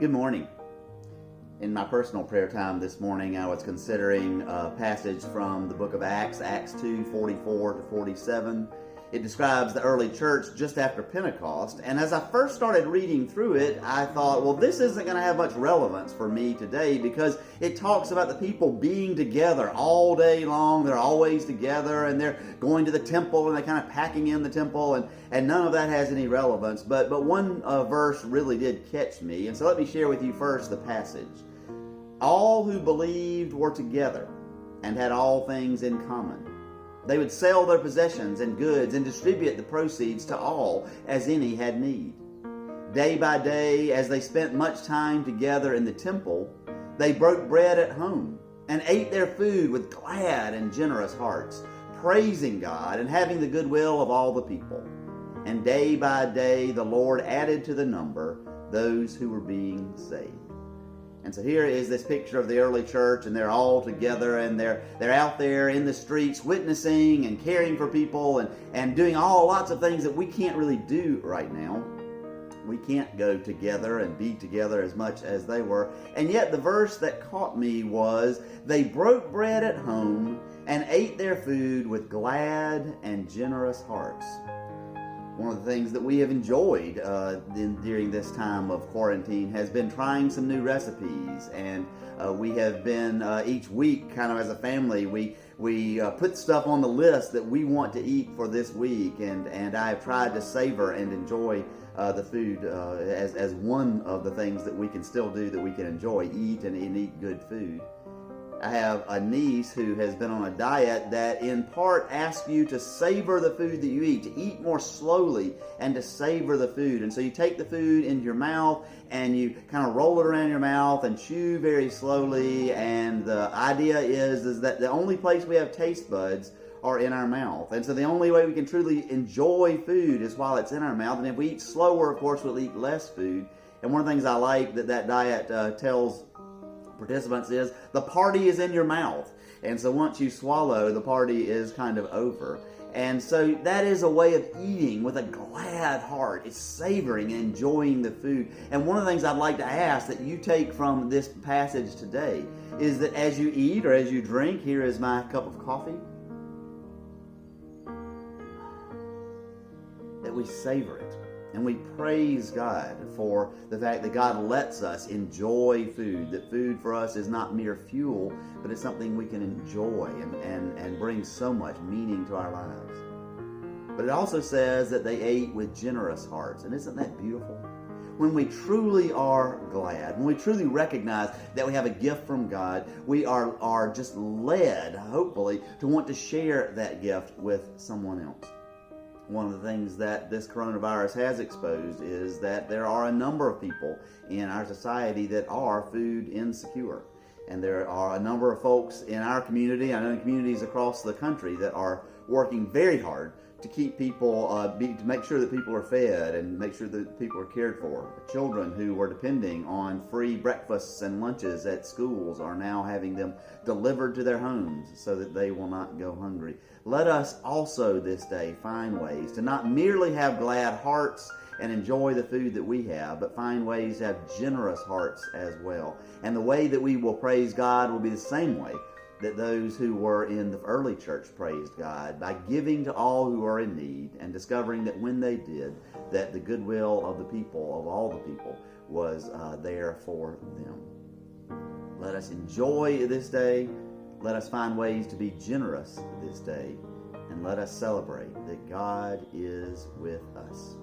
Good morning. In my personal prayer time this morning, I was considering a passage from the book of Acts 2:44-47. It describes the early church just after Pentecost, and as I first started reading through it, I thought, well, this isn't going to have much relevance for me today because it talks about the people being together all day long. They're always together, and they're going to the temple, and they're kind of packing in the temple, and none of that has any relevance. But one verse really did catch me, and so let me share with you first the passage. All who believed were together and had all things in common. They would sell their possessions and goods and distribute the proceeds to all as any had need. Day by day, as they spent much time together in the temple, they broke bread at home and ate their food with glad and generous hearts, praising God and having the goodwill of all the people. And day by day, the Lord added to the number those who were being saved. And so here is this picture of the early church, and they're all together, and they're out there in the streets witnessing and caring for people and doing lots of things that we can't really do right now. We can't go together and be together as much as they were. And yet the verse that caught me was, they broke bread at home and ate their food with glad and generous hearts. One of the things that we have enjoyed during this time of quarantine has been trying some new recipes, and we have been each week, kind of as a family, we put stuff on the list that we want to eat for this week, and I have tried to savor and enjoy the food as one of the things that we can still do, that we can enjoy, eat and eat good food. I have a niece who has been on a diet that in part asks you to savor the food that you eat, to eat more slowly and to savor the food. And so you take the food into your mouth and you kind of roll it around your mouth and chew very slowly. And the idea is that the only place we have taste buds are in our mouth. And so the only way we can truly enjoy food is while it's in our mouth. And if we eat slower, of course, we'll eat less food. And one of the things I like that diet tells participants is the party is in your mouth, and so once you swallow, the party is kind of over. And so that is a way of eating with a glad heart. It's savoring and enjoying the food. And one of the things I'd like to ask that you take from this passage today is that as you eat or as you drink, here is my cup of coffee, that we savor it. And we praise God for the fact that God lets us enjoy food, that food for us is not mere fuel, but it's something we can enjoy and bring so much meaning to our lives. But it also says that they ate with generous hearts. And isn't that beautiful? When we truly are glad, when we truly recognize that we have a gift from God, we are just led, hopefully, to want to share that gift with someone else. One of the things that this coronavirus has exposed is that there are a number of people in our society that are food insecure. And there are a number of folks in our community, I know in communities across the country, that are working very hard to keep people, to make sure that people are fed and make sure that people are cared for. Children who were depending on free breakfasts and lunches at schools are now having them delivered to their homes so that they will not go hungry. Let us also this day find ways to not merely have glad hearts and enjoy the food that we have, but find ways to have generous hearts as well. And the way that we will praise God will be the same way that those who were in the early church praised God, by giving to all who are in need and discovering that when they did, that the goodwill of the people, of all the people, was there for them. Let us enjoy this day. Let us find ways to be generous this day. And let us celebrate that God is with us.